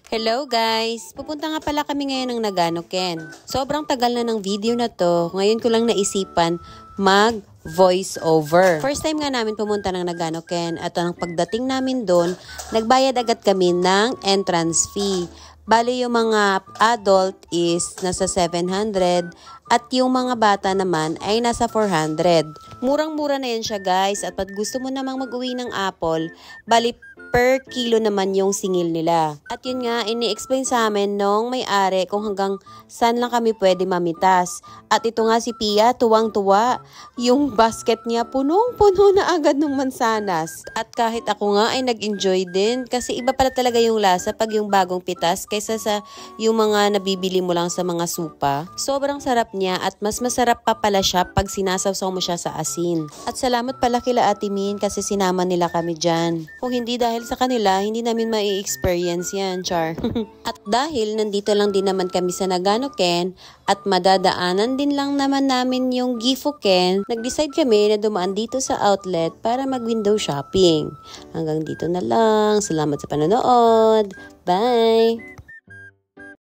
Hello guys! Pupunta nga pala kami ngayon ng Nagano Ken. Sobrang tagal na ng video na to, ngayon ko lang naisipan mag voice over. First time nga namin pumunta ng Nagano Ken at ang pagdating namin doon, nagbayad agad kami ng entrance fee. Bali yung mga adult is nasa 700 at yung mga bata naman ay nasa 400. Murang-mura na yan siya guys at pag gusto mo namang mag-uwi ng apple, bali per kilo naman yung singil nila. At yun nga, ini-explain sa amin nung may-ari kung hanggang saan lang kami pwede mamitas. At ito nga si Pia, tuwang-tuwa. Yung basket niya punong-puno na agad ng mansanas. At kahit ako nga ay nag-enjoy din kasi iba pala talaga yung lasa pag yung bagong pitas kaysa sa yung mga nabibili mo lang sa mga supa. Sobrang sarap niya at mas masarap pa pala siya pag sinasawsaw mo siya sa asin. At salamat pala kila Ate Min kasi sinama nila kami dyan. Kung hindi dahil sa kanila, hindi namin mai-experience yan, char. At dahil nandito lang din naman kami sa Nagano Ken at madadaanan din lang naman namin yung Gifu Ken, nag-decide kami na dumaan dito sa outlet para mag-window shopping. Hanggang dito na lang. Salamat sa panonood. Bye!